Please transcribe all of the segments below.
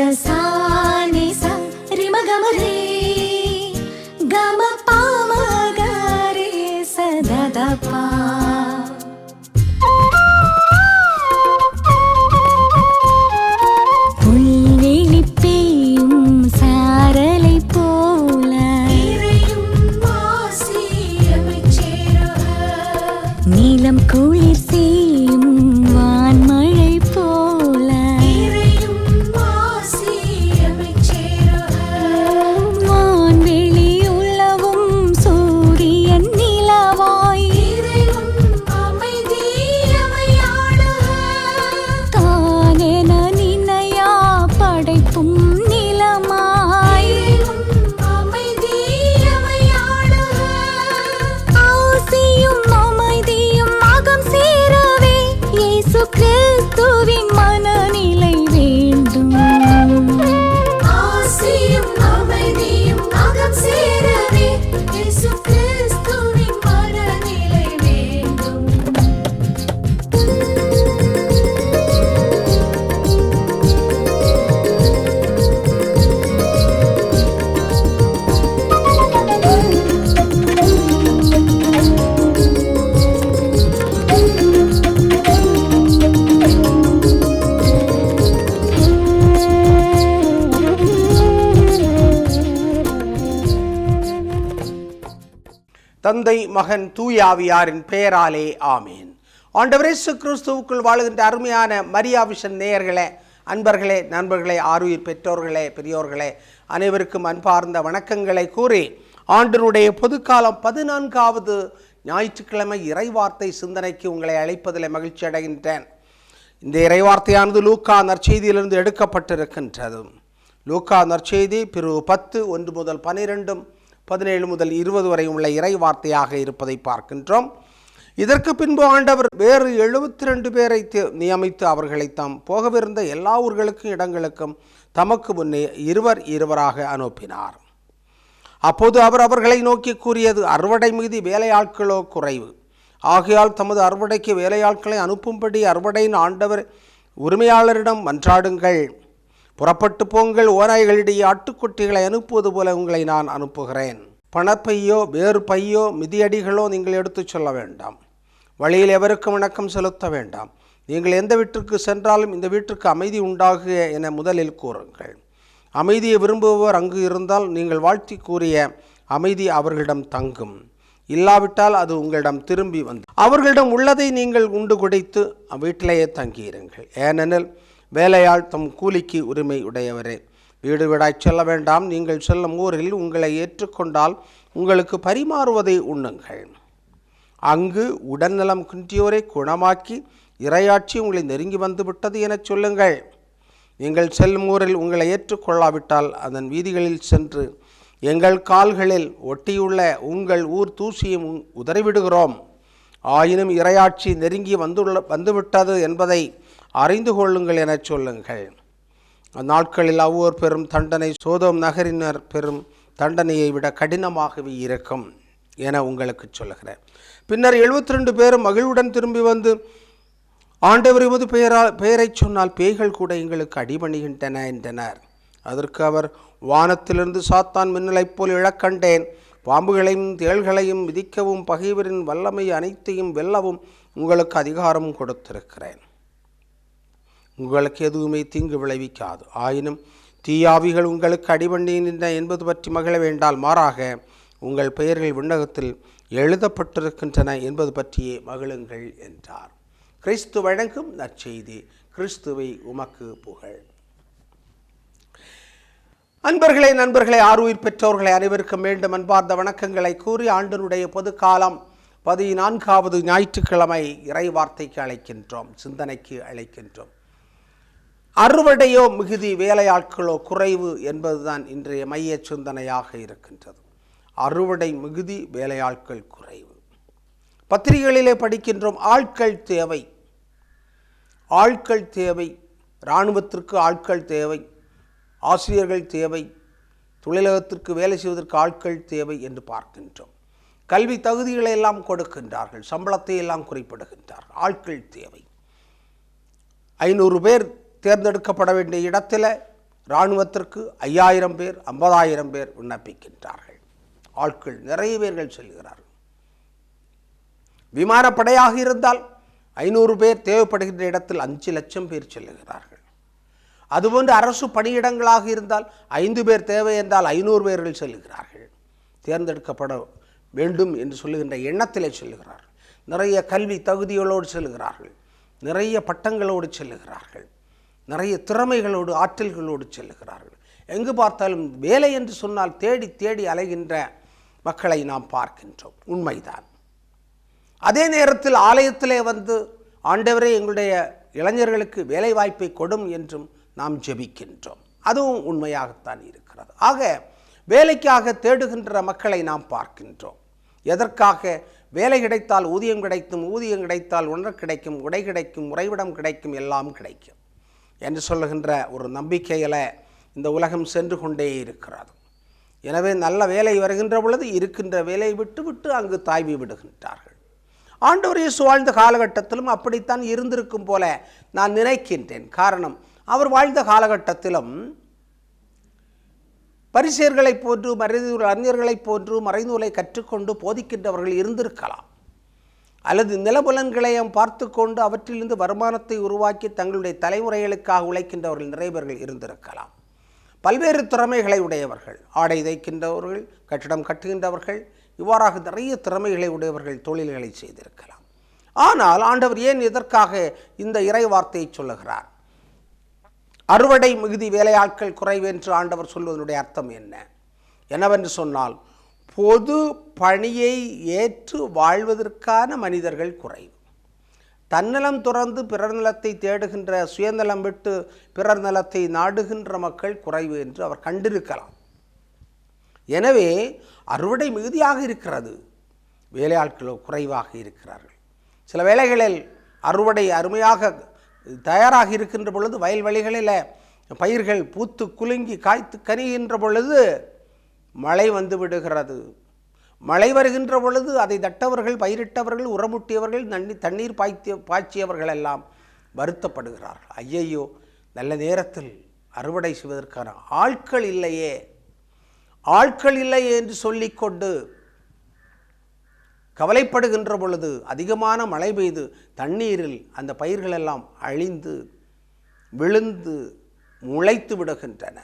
sa ni sa ri ma ga ma re ga ma pa ma ga re sa da da pa. புல்வெளி பெய்யும் சாரலை போல நீலம் குளிர் செய்யும் வான்மழை போல வான்வெளி உலவும் சூரியன் நிலவாய் தானென நினையா படைப்பும் நிலமாய் ஆசியும் அமைதியும் அகம் சேரவே இயேசு கிறிஸ்துவின் மனநிலை வேண்டும். ஆசியும் அமைதியும் அகம் சேரவே இயேசு கிறிஸ்துவின் மனநிலை வேண்டும். தந்தை மகன் தூயாவியாரின் பெயராலே ஆமேன். ஆண்டவர் இயேசு கிறிஸ்துவுக்குள் வாழுகின்ற அருமையான மரியா விஷன் நேயர்களே, அன்பர்களே, நண்பர்களே, ஆருயிர் பெற்றோர்களே, பெரியோர்களே, அனைவருக்கும் அன்பார்ந்த வணக்கங்களை கூறி ஆண்டினுடைய பொதுக்காலம் 14வது ஞாயிற்றுக்கிழமை இறைவார்த்தை சிந்தனைக்கு உங்களை அழைப்பதில் மகிழ்ச்சி அடைகின்றேன். இந்த இறைவார்த்தையானது லூக்கா நற்செய்தியிலிருந்து எடுக்கப்பட்டிருக்கின்றது. லூக்கா நற்செய்தி பிரிவு 10 1 முதல் 12 17 முதல் 20 வரை உள்ள இறை வார்த்தையாக இருப்பதை பார்க்கின்றோம். இதற்கு பின்பு ஆண்டவர் வேறு 72 பேரை நியமித்து அவர்களை தாம் போகவிருந்த எல்லா ஊர்களுக்கும் இடங்களுக்கும் தமக்கு முன்னே இருவராக அனுப்பினார். அப்போது அவர் அவர்களை நோக்கி கூறியது, அறுவடை மீது வேலையாட்களோ குறைவு. ஆகையால் தமது அறுவடைக்கு வேலையாட்களை அனுப்பும்படி அறுவடையின் ஆண்டவர் உரிமையாளரிடம் மன்றாடுங்கள். புறப்பட்டு போங்கள், ஓநாய்களிடையே ஆட்டுக்குட்டிகளை அனுப்புவது போல உங்களை நான் அனுப்புகிறேன். பணப்பையோ வேறு பையோ மிதியடிகளோ நீங்கள் எடுத்துச் சொல்ல வேண்டாம். வழியில் எவருக்கும் வணக்கம் செலுத்த வேண்டாம். நீங்கள் எந்த வீட்டிற்கு சென்றாலும் இந்த வீட்டிற்கு அமைதி உண்டாகுக என முதலில் கூறுங்கள். அமைதியை விரும்புபவர் அங்கு இருந்தால் நீங்கள் வாழ்த்தி கூறிய அமைதி அவர்களிடம் தங்கும். இல்லாவிட்டால் அது உங்களிடம் திரும்பி வந்து அவர்களிடம் உள்ளதை நீங்கள் உண்டு குடித்து வீட்டிலேயே தங்கியிருங்கள். ஏனெனில் வேலையாள் தம் கூலிக்கு உரிமை உடையவரே. வீடு வீடாய் செல்ல வேண்டாம். நீங்கள் செல்லும் ஊரில் உங்களை ஏற்றுக்கொண்டால் உங்களுக்கு பரிமாறுவதை உண்ணுங்கள். அங்கு உடல்நலம் குன்றியோரை குணமாக்கி இறையாட்சி உங்களை நெருங்கி வந்து விட்டது என சொல்லுங்கள். நீங்கள் செல்லும் ஊரில் உங்களை ஏற்றுக்கொள்ளாவிட்டால் அதன் வீதிகளில் சென்று எங்கள் கால்களில் ஒட்டியுள்ள உங்கள் ஊர் தூசியும் உதறிவிடுகிறோம். ஆயினும் இறையாட்சி நெருங்கி வந்துவிட்டது என்பதை அறிந்து கொள்ளுங்கள் என சொல்லுங்கள். அந்நாட்களில் அவ்வொரு பெரும் தண்டனை சோதோம் நகரினர் பெரும் தண்டனையை விட கடினமாகவே இருக்கும் என உங்களுக்கு சொல்லுகிறேன். பின்னர் 72 பேரும் மகிழ்வுடன் திரும்பி வந்து, ஆண்டவர் உமது பெயரை சொன்னால் பேய்கள் கூட எங்களுக்கு அடிபணிகின்றன என்றனர். அதற்கு அவர், வானத்திலிருந்து சாத்தான் மின்னலைப் போல் இழக்கண்டேன். பாம்புகளையும் தேள்களையும் மிதிக்கவும் பகைவரின் வல்லமை அனைத்தையும் வெல்லவும் உங்களுக்கு அதிகாரம் கொடுத்திருக்கிறேன். உங்களுக்கு எதுவுமே தீங்கு விளைவிக்காது. ஆயினும் தீயாவிகள் உங்களுக்கு அடிபணிகின்றன என்பது பற்றி மகிழ வேண்டால், மாறாக உங்கள் பெயர்கள் விண்ணகத்தில் எழுதப்பட்டிருக்கின்றன என்பது பற்றியே மகிழுங்கள் என்றார். கிறிஸ்து வழங்கும் நற்செய்தி. கிறிஸ்துவை உமக்கு புகழ். அன்பர்களே, நண்பர்களே, ஆருயிர் பெற்றோர்களை அனைவருக்கும் மீண்டும் அன்பார்ந்த வணக்கங்களை கூறி ஆண்டினுடைய பொதுக்காலம் 14வது ஞாயிற்றுக்கிழமை இறை வார்த்தைக்கு அழைக்கின்றோம், சிந்தனைக்கு அழைக்கின்றோம். அறுவடையோ மிகுதி, வேலையாட்களோ குறைவு என்பதுதான் இன்றைய மைய சிந்தனையாக இருக்கின்றது. அறுவடை மிகுதி, வேலையாட்கள் குறைவு. பத்திரிகைகளிலே படிக்கின்றோம், ஆட்கள் தேவை, ஆட்கள் தேவை, இராணுவத்திற்கு ஆட்கள் தேவை, ஆசிரியர்கள் தேவை, தொழிலகத்திற்கு வேலை செய்வதற்கு ஆட்கள் தேவை என்று பார்க்கின்றோம். கல்வி தகுதிகளை எல்லாம் கொடுக்கின்றார்கள், சம்பளத்தை எல்லாம் குறிப்பிடுகின்றார்கள். ஆட்கள் தேவை. 500 பேர் தேர்ந்தெடுக்கப்பட வேண்டிய இடத்துல இராணுவத்திற்கு 5000 பேர் 50,000 பேர் விண்ணப்பிக்கின்றார்கள். ஆட்கள் நிறைய பேர்கள் செல்கிறார்கள். விமானப்படையாக இருந்தால் 500 பேர் தேவைப்படுகின்ற இடத்தில் 5 லட்சம் பேர் செல்லுகிறார்கள். அதுபோன்று அரசு பணியிடங்களாக இருந்தால் 5 பேர் தேவை என்றால் 500 பேர்கள் செல்லுகிறார்கள். தேர்ந்தெடுக்கப்பட வேண்டும் என்று சொல்லுகின்ற எண்ணத்திலே செல்லுகிறார்கள். நிறைய கல்வி தகுதிகளோடு செல்லுகிறார்கள். நிறைய பட்டங்களோடு செல்லுகிறார்கள். நிறைய திறமைகளோடு ஆற்றல்களோடு செல்லுகிறார்கள். எங்கு பார்த்தாலும் வேலை என்று சொன்னால் தேடி தேடி அலைகின்ற மக்களை நாம் பார்க்கின்றோம். உண்மைதான். அதே நேரத்தில் ஆலயத்திலே வந்து ஆண்டவரே எங்களுடைய இளைஞர்களுக்கு வேலை வாய்ப்பை கொடும் என்றும் நாம் ஜெபிக்கின்றோம். அதுவும் உண்மையாகத்தான் இருக்கிறது. ஆக வேலைக்காக தேடுகின்ற மக்களை நாம் பார்க்கின்றோம். எதற்காக? வேலை கிடைத்தால் ஊதியம் கிடைக்கும், ஊதியம் கிடைத்தால் உணவு கிடைக்கும், உடை கிடைக்கும், உறைவிடம் கிடைக்கும், எல்லாம் கிடைக்கும் என்று சொல்லுகின்ற ஒரு நம்பிக்கையில் இந்த உலகம் சென்று கொண்டே இருக்கிறது. எனவே நல்ல வேலை வருகின்ற பொழுது இருக்கின்ற வேலையை விட்டு விட்டு அங்கு தாய்வி விடுகின்றார்கள். ஆண்டவர் இயேசு வாழ்ந்த காலகட்டத்திலும் அப்படித்தான் இருந்திருக்கும் போல நான் நினைக்கின்றேன். காரணம், அவர் வாழ்ந்த காலகட்டத்திலும் பரிசேயர்களைப் போன்று அறிஞர்களைப் போன்று மறைநூலை கற்றுக்கொண்டு போதிக்கின்றவர்கள் இருந்திருக்கலாம். அல்லது நிலபுலன்களையும் பார்த்து கொண்டு அவற்றிலிருந்து வருமானத்தை உருவாக்கி தங்களுடைய தலைமுறைகளுக்காக உழைக்கின்றவர்கள் நிறைய பேர்கள் இருந்திருக்கலாம். பல்வேறு திறமைகளை உடையவர்கள், ஆடை தைக்கின்றவர்கள், கட்டிடம் கட்டுகின்றவர்கள், இவ்வாறாக நிறைய திறமைகளை உடையவர்கள் தொழில்களை செய்திருக்கலாம். ஆனால் ஆண்டவர் ஏன் இதற்காக இந்த இறை வார்த்தையை சொல்லுகிறார்? அறுவடை மிகுதி வேலையாட்கள் குறைவு என்று ஆண்டவர் சொல்வதனுடைய அர்த்தம் என்ன? என்னவென்று சொன்னால், பொது பணியை ஏற்று வாழ்வதற்கான மனிதர்கள் குறைவு. தன்னலம் துறந்து பிறர் நிலத்தை தேடுகின்ற, சுயநலம் விட்டு பிறர் நிலத்தை நாடுகின்ற மக்கள் குறைவு என்று அவர் கண்டிருக்கலாம். எனவே அறுவடை மிகுதியாக இருக்கிறது, வேலையாட்களோ குறைவாக இருக்கிறார்கள். சில வேளைகளில் அறுவடை அருமையாக தயாராக இருக்கின்ற பொழுது வயல்வெளிகளில் பயிர்கள் பூத்து குலுங்கி காய்த்து கனிகின்ற பொழுது மழை வந்து விடுகிறது. மழை வருகின்ற பொழுது அதை தட்டவர்கள், பயிரிட்டவர்கள், உரமுட்டியவர்கள், தண்ணீர் பாய்ச்சியவர்கள் எல்லாம் வருத்தப்படுகிறார்கள். ஐயையோ, நல்ல நேரத்தில் அறுவடை செய்வதற்கான ஆட்கள் இல்லையே என்று சொல்லிக்கொண்டு கவலைப்படுகின்ற பொழுது அதிகமான மழை பெய்து தண்ணீரில் அந்த பயிர்களெல்லாம் அழிந்து விழுந்து முளைத்து விடுகின்றன.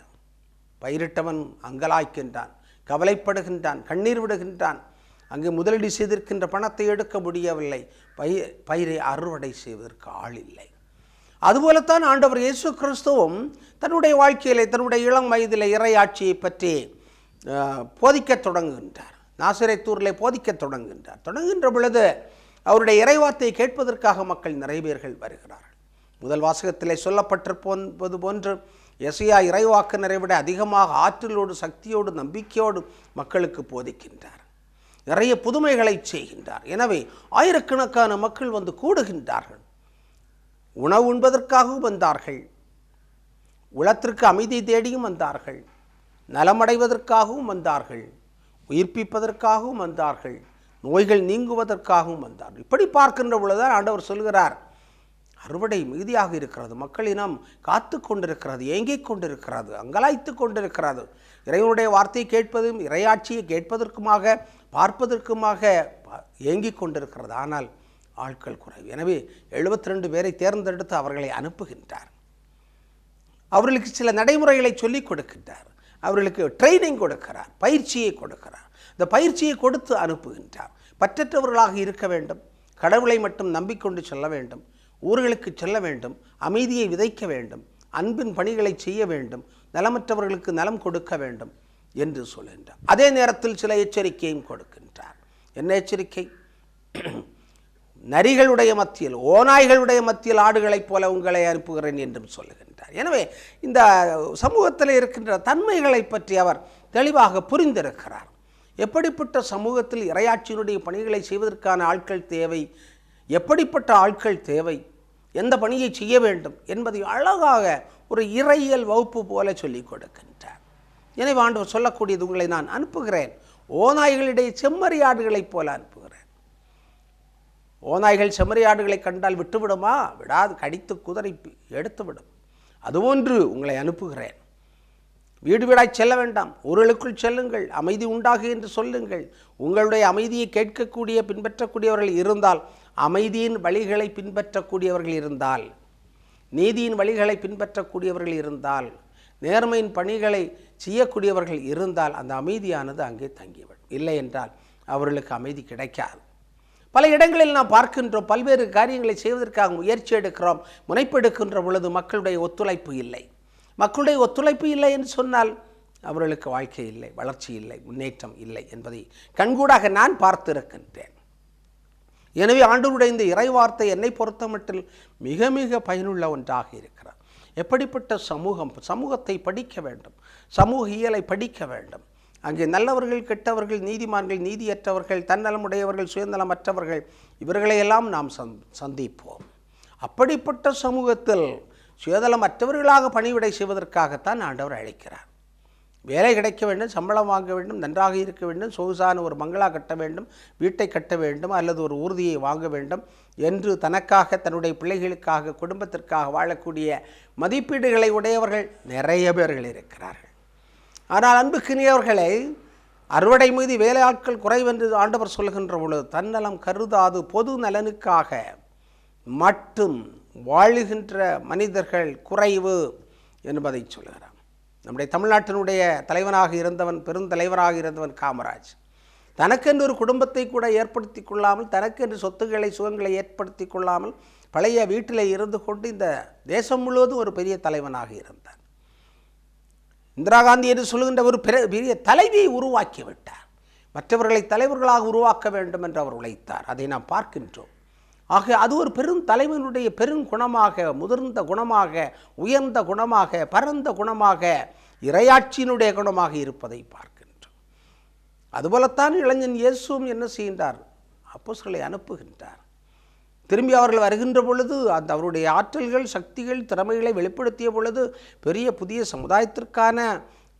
பயிரிட்டவன் அங்கலாய்க்கின்றான், கவலைப்படுகின்றான், கண்ணீர் விடுகின்றான். அங்கே முதலீடு செய்திருக்கின்ற பணத்தை எடுக்க முடியவில்லை, பயிரை அறுவடை செய்வதற்கு ஆள் இல்லை. அதுபோலத்தான் ஆண்டவர் இயேசு கிறிஸ்துவும் தன்னுடைய வாழ்க்கையிலே, தன்னுடைய இளம் வயதில் இறையாட்சியை பற்றி போதிக்க தொடங்குகின்றார். நாசரேத்தூரிலே போதிக்க தொடங்குகின்ற பொழுது அவருடைய இறைவார்த்தையை கேட்பதற்காக மக்கள் நிறைய பேர்கள் வருகிறார்கள். முதல் வாசகத்திலே சொல்லப்பட்டிருப்பது போன்று எசையா இறைவாக்கினரை விட அதிகமாக ஆற்றலோடு, சக்தியோடு, நம்பிக்கையோடு மக்களுக்கு போதிக்கின்றார். நிறைய புதுமைகளை செய்கின்றார். எனவே ஆயிரக்கணக்கான மக்கள் வந்து கூடுகின்றார்கள். உணவு உண்பதற்காகவும் வந்தார்கள், உலகத்திற்கு அமைதி தேடியும் வந்தார்கள், நலமடைவதற்காகவும் வந்தார்கள், உயிர்ப்பிப்பதற்காகவும் வந்தார்கள், நோய்கள் நீங்குவதற்காகவும் வந்தார்கள். இப்படி பார்க்கின்ற பொழுதுதான் ஆண்டவர் சொல்கிறார், அறுவடை மிகுதியாக இருக்கிறது, மக்களினம் காத்து கொண்டிருக்கிறது, ஏங்கிக் கொண்டிருக்கிறது, அங்கலாய்த்து கொண்டிருக்கிறது. இறைவனுடைய வார்த்தையை கேட்பதும் இறையாட்சியை கேட்பதற்குமாக பார்ப்பதற்குமாக ஏங்கிக் கொண்டிருக்கிறது. ஆனால் ஆட்கள் குறைவு. எனவே 72 பேரை தேர்ந்தெடுத்து அவர்களை அனுப்புகின்றார். அவர்களுக்கு சில நடைமுறைகளை சொல்லிக் கொடுக்கின்றார். அவர்களுக்கு ட்ரைனிங் கொடுக்கிறார், பயிற்சியை கொடுக்கிறார். இந்த பயிற்சியை கொடுத்து அனுப்புகின்றார். பற்றற்றவர்களாக இருக்க வேண்டும், கடவுளை மட்டும் நம்பிக்கொண்டு செல்ல வேண்டும், ஊர்களுக்கு செல்ல வேண்டும், அமைதியை விதைக்க வேண்டும், அன்பின் பணிகளை செய்ய வேண்டும், நலமற்றவர்களுக்கு நலம் கொடுக்க வேண்டும் என்று சொல்கின்றார். அதே நேரத்தில் சில எச்சரிக்கையும் கொடுக்கின்றார். என்ன எச்சரிக்கை? நரிகளுடைய மத்தியில், ஓநாய்களுடைய மத்தியில் ஆடுகளைப் போல உங்களை அனுப்புகிறேன் என்றும் சொல்லுகின்றார். எனவே இந்த சமூகத்தில் இருக்கின்ற தன்மைகளை பற்றி அவர் தெளிவாக புரிந்திருக்கிறார். எப்படிப்பட்ட சமூகத்தில் இறையாட்சியினுடைய பணிகளை செய்வதற்கான ஆட்கள் தேவை, எப்படிப்பட்ட ஆட்கள் தேவை, எந்த பணியை செய்ய வேண்டும் என்பதை அழகாக ஒரு இறையியல் வகுப்பு போல சொல்லிக் கொடுக்கின்றார். எனவே ஆண்டவர் சொல்லக்கூடியது, உங்களை நான் அனுப்புகிறேன், ஓநாய்களிடையே செம்மறியாடுகளைப் போல அனுப்புகிறேன். ஓநாய்கள் செம்மறியாடுகளை கண்டால் விட்டுவிடுமா? விடாது, கடித்து குதறி எடுத்துவிடும். அதுபோன்று உங்களை அனுப்புகிறேன். வீடு வீடாய் செல்ல வேண்டாம், ஊர்களுக்குள் செல்லுங்கள், அமைதி உண்டாகு என்று சொல்லுங்கள். உங்களுடைய அமைதியை கேட்கக்கூடிய பின்பற்றக்கூடியவர்கள் இருந்தால், அமைதியின் வழிகளை பின்பற்றக்கூடியவர்கள் இருந்தால், நீதியின் வழிகளை பின்பற்றக்கூடியவர்கள் இருந்தால், நேர்மையின் பணிகளை செய்யக்கூடியவர்கள் இருந்தால் அந்த அமைதியானது அங்கே தங்கிவிடும். இல்லை என்றால் அவர்களுக்கு அமைதி கிடைக்காது. பல இடங்களில் நாம் பார்க்கின்றோம், பல்வேறு காரியங்களை செய்வதற்காக முயற்சி எடுக்கிறோம், முனைப்பு எடுக்கின்ற பொழுது மக்களுடைய ஒத்துழைப்பு இல்லை. மக்களுடைய ஒத்துழைப்பு இல்லை என்று சொன்னால் அவர்களுக்கு வாழ்க்கை இல்லை, வளர்ச்சி இல்லை, முன்னேற்றம் இல்லை என்பதை கண்கூடாக நான் பார்த்திருக்கின்றேன். எனவே ஆண்டவருடைய இந்த இறைவார்த்தை என்னை பொறுத்த மட்டில் மிக மிக பயனுள்ள ஒன்றாக இருக்கிறது. எப்படிப்பட்ட சமூகத்தை படிக்க வேண்டும், சமூக இயலை படிக்க வேண்டும். அங்கே நல்லவர்கள், கெட்டவர்கள், நீதிமான்கள், நீதியற்றவர்கள், தன்னலமுடையவர்கள், சுயநலமற்றவர்கள், இவர்களையெல்லாம் நாம் சந்திப்போம். அப்படிப்பட்ட சமூகத்தில் சுயநலமற்றவர்களாக பணிவிடை செய்வதற்காகத்தான் ஆண்டவர் அழைக்கிறார். வேலை கிடைக்க வேண்டும், சம்பளம் வாங்க வேண்டும், நன்றாக இருக்க வேண்டும், சொகுசான ஒரு பங்களா கட்ட வேண்டும், வீட்டை கட்ட வேண்டும், அல்லது ஒரு ஊர்தியை வாங்க வேண்டும் என்று தனக்காக, தன்னுடைய பிள்ளைகளுக்காக, குடும்பத்திற்காக வாழக்கூடிய மதிப்பீடுகளை உடையவர்கள் நிறைய பேர்கள் இருக்கிறார்கள். ஆனால் அன்புக்கினியவர்களை, அறுவடை மீது வேலையாட்கள் குறைவென்று ஆண்டவர் சொல்கின்ற பொழுது தன்னலம் கருதாது பொது நலனுக்காக மட்டும் வாழுகின்ற மனிதர்கள் குறைவு என்பதை சொல்கிறார். நம்முடைய தமிழ்நாட்டினுடைய தலைவனாக இருந்தவன், பெருந்தலைவராக இருந்தவன் காமராஜ், தனக்கென்று ஒரு குடும்பத்தை கூட ஏற்படுத்தி கொள்ளாமல், தனக்கென்று சொத்துக்களை, சுகங்களை ஏற்படுத்தி கொள்ளாமல் பழைய வீட்டில் இருந்து கொண்டு இந்த தேசம் முழுவதும் ஒரு பெரிய தலைவனாக இருந்தார். இந்திரா காந்தி என்று சொல்லுகின்ற ஒரு பெரிய தலைவியை உருவாக்கிவிட்டார். மற்றவர்களை தலைவர்களாக உருவாக்க வேண்டும் என்று அவர் உழைத்தார். அதை நாம் பார்க்கின்றோம். ஆக அது ஒரு பெரும் தலைவனுடைய பெருங்குணமாக, முதிர்ந்த குணமாக, உயர்ந்த குணமாக, பரந்த குணமாக, இறையாட்சியினுடைய குணமாக இருப்பதை பார்க்கின்றோம். அதுபோலத்தான் இளைஞன் இயேசுவும் என்ன செய்கின்றார்? அப்போஸ்தலரை அனுப்புகின்றார். திரும்பி அவர்கள் வருகின்ற பொழுது அந்த அவருடைய ஆற்றல்கள், சக்திகள், திறமைகளை வெளிப்படுத்திய பொழுது பெரிய புதிய சமுதாயத்திற்கான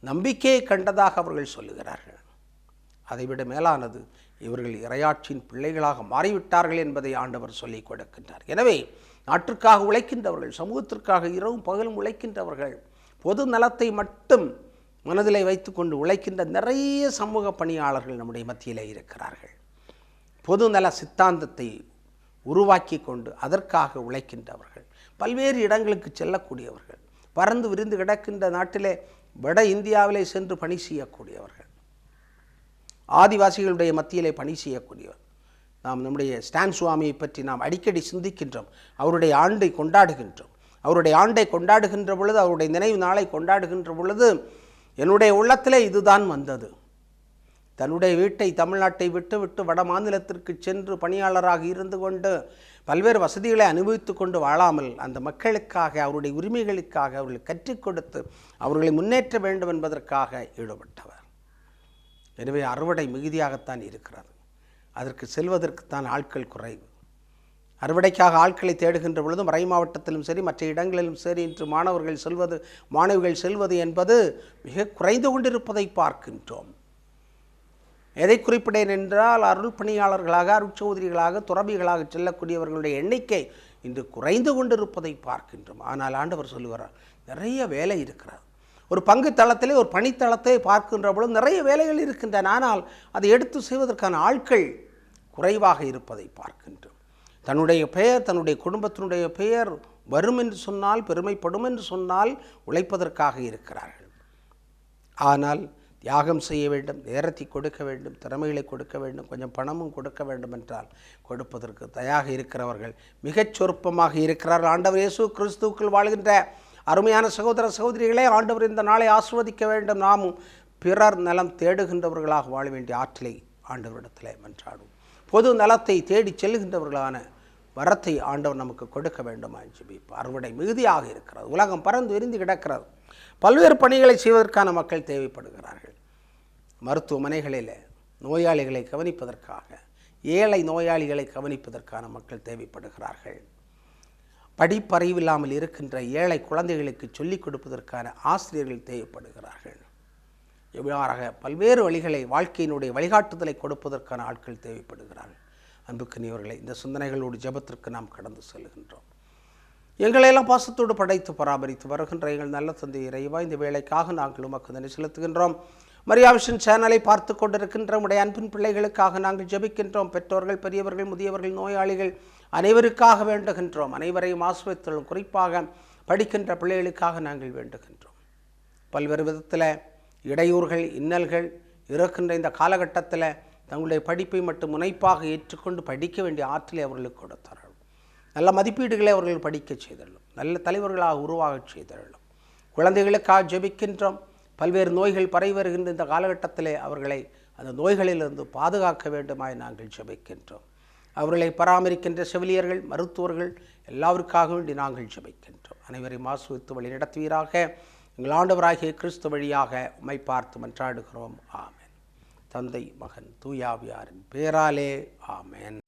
நம்பிக்கையை கண்டதாக அவர்கள் சொல்லுகிறார்கள். அதைவிட மேலானது, இவர்கள் இறையாட்சியின் பிள்ளைகளாக மாறிவிட்டார்கள் என்பதை ஆண்டவர் சொல்லிக் கொடுக்கின்றார். எனவே நாட்டிற்காக உழைக்கின்றவர்கள், சமூகத்திற்காக இரவும் பகலும் உழைக்கின்றவர்கள், பொது நலத்தை மட்டும் மனதிலே வைத்துக்கொண்டு உழைக்கின்ற நிறைய சமூக பணியாளர்கள் நம்முடைய மத்தியிலே இருக்கிறார்கள். பொது நல சித்தாந்தத்தை உருவாக்கி கொண்டு அதற்காக உழைக்கின்றவர்கள், பல்வேறு இடங்களுக்கு செல்லக்கூடியவர்கள், பறந்து விரிந்து கிடக்கின்ற நாட்டிலே வட இந்தியாவிலே சென்று பணி செய்யக்கூடியவர்கள், ஆதிவாசிகளுடைய மத்தியிலே பணி செய்யக்கூடியவர். நாம் நம்முடைய ஸ்டான் சுவாமியை பற்றி நாம் அடிக்கடி சிந்திக்கின்றோம். அவருடைய ஆண்டை கொண்டாடுகின்றோம். அவருடைய ஆண்டை கொண்டாடுகின்ற பொழுது, அவருடைய நினைவு நாளை கொண்டாடுகின்ற பொழுது என்னுடைய உள்ளத்திலே இதுதான் வந்தது. தன்னுடைய வீட்டை, தமிழ்நாட்டை விட்டு வட மாநிலத்திற்கு சென்று பணியாளராக இருந்து கொண்டு பல்வேறு வசதிகளை அனுபவித்து கொண்டு வாழாமல் அந்த மக்களுக்காக, அவருடைய உரிமைகளுக்காக அவர்கள் கற்றுக் கொடுத்து அவர்களை முன்னேற்ற வேண்டும் என்பதற்காக ஈடுபட்டவர். எனவே அறுவடை மிகுதியாகத்தான் இருக்கிறது. அதற்கு செல்வதற்குத்தான் ஆட்கள் குறைவு. அறுவடைக்காக ஆட்களை தேடுகின்ற பொழுதும் மறை மாவட்டத்திலும் சரி, மற்ற இடங்களிலும் சரி, இன்று மாணவிகள் செல்வது என்பது மிக குறைந்து கொண்டிருப்பதை பார்க்கின்றோம். எதை குறிப்பிடேன் என்றால், அருள் பணியாளர்களாக, அருட்சௌதரிகளாக, துறவிகளாக செல்லக்கூடியவர்களுடைய எண்ணிக்கை இன்று குறைந்து கொண்டிருப்பதை பார்க்கின்றோம். ஆனால் ஆண்டவர் சொல்லுகிறார், நிறைய வேலை இருக்கிறது. ஒரு பங்கு தளத்திலே, ஒரு பணித்தளத்தை பார்க்கின்ற பொழுது நிறைய வேலைகள் இருக்கின்றன. ஆனால் அதை எடுத்து செய்வதற்கான ஆட்கள் குறைவாக இருப்பதை பார்க்கின்றோம். தன்னுடைய பெயர், தன்னுடைய குடும்பத்தினுடைய பெயர் வரும் என்று சொன்னால், பெருமைப்படும் என்று சொன்னால் உழைப்பதற்காக இருக்கிறார்கள். ஆனால் தியாகம் செய்ய வேண்டும், நேரத்தை கொடுக்க வேண்டும், திறமைகளை கொடுக்க வேண்டும், கொஞ்சம் பணமும் கொடுக்க வேண்டும் என்றால் கொடுப்பதற்கு தயாராக இருக்கிறவர்கள் மிகச் சொற்பமாக இருக்கிறார்கள். ஆண்டவர் இயேசு கிறிஸ்துவுக்குள் வாழ்கின்ற அருமையான சகோதர சகோதரிகளே, ஆண்டவர் இந்த நாளை ஆசீர்வதிக்க வேண்டும். நாமும் பிறர் நலம் தேடுகின்றவர்களாக வாழ வேண்டிய ஆற்றலை ஆண்டவரிடத்தில் மன்றாடும். பொது நலத்தை தேடி செல்கின்றவர்களான வரத்தை ஆண்டவர் நமக்கு கொடுக்க வேண்டுமா ஜெபிப்போம். அறுவடை மிகுதியாக இருக்கிறது. உலகம் பறந்து விரிந்து கிடக்கிறது. பல்வேறு பணிகளை செய்வதற்கான மக்கள் தேவைப்படுகிறார்கள். மருத்துவமனைகளில் நோயாளிகளை கவனிப்பதற்காக, ஏழை நோயாளிகளை கவனிப்பதற்கான மக்கள் தேவைப்படுகிறார்கள். படிப்பறிவில்லாமல் இருக்கின்ற ஏழை குழந்தைகளுக்கு சொல்லிக் கொடுப்பதற்கான ஆசிரியர்கள் தேவைப்படுகிறார்கள். இவ்வாறாக பல்வேறு வழிகளை, வாழ்க்கையினுடைய வழிகாட்டுதலை கொடுப்பதற்கான ஆட்கள் தேவைப்படுகிறார்கள். அன்புக்குரியவர்களை, இந்த சிந்தனைகளோடு ஜெபத்திற்கு நாம் கடந்து செல்கின்றோம். எங்களையெல்லாம் பாசத்தோடு படைத்து பராமரித்து வருகின்ற எங்கள் நல்ல தந்தை இறைவா, இந்த வேலைக்காக நாங்கள் உமக்கு நன்றி செலுத்துகின்றோம். மரியா விஷன் சேனலை பார்த்து கொண்டிருக்கின்ற உடைய அன்பின் பிள்ளைகளுக்காக நாங்கள் ஜெபிக்கின்றோம். பெற்றோர்கள், பெரியவர்கள், முதியவர்கள், நோயாளிகள் அனைவருக்காக வேண்டுகின்றோம். அனைவரையும் ஆசிர்வதித்தலும், குறிப்பாக படிக்கின்ற பிள்ளைகளுக்காக நாங்கள் வேண்டுகின்றோம். பல்வேறு விதத்தில் இடையூறுகள், இன்னல்கள் இருக்கின்ற இந்த காலகட்டத்தில் தங்களுடைய படிப்பை மட்டும் முனைப்பாக ஏற்றுக்கொண்டு படிக்க வேண்டிய ஆற்றலை அவர்களுக்கு கொடுத்தார்கள். நல்ல மதிப்பீடுகளை அவர்கள் படிக்க செய்தரலும், நல்ல தலைவர்களாக உருவாக செய்தரலும். குழந்தைகளுக்காக ஜெபிக்கின்றோம். பல்வேறு நோய்கள் பரவி வருகின்ற இந்த காலகட்டத்திலே அவர்களை அந்த நோய்களிலிருந்து பாதுகாக்க வேண்டுமாய் நாங்கள் ஜெபிக்கின்றோம். அவர்களை பராமரிக்கின்ற செவிலியர்கள், மருத்துவர்கள் எல்லாருக்காக வேண்டி நாங்கள் ஜெபிக்கின்றோம். அனைவரையும் ஆசீர்வதித்து வழி நடத்துவீராக. எங்கள் ஆண்டவராகிய கிறிஸ்து வழியாக உம்மை பார்த்து மன்றாடுகிறோம். ஆமென். தந்தை, மகன், தூய ஆவியாரின் பேராலே ஆமென்.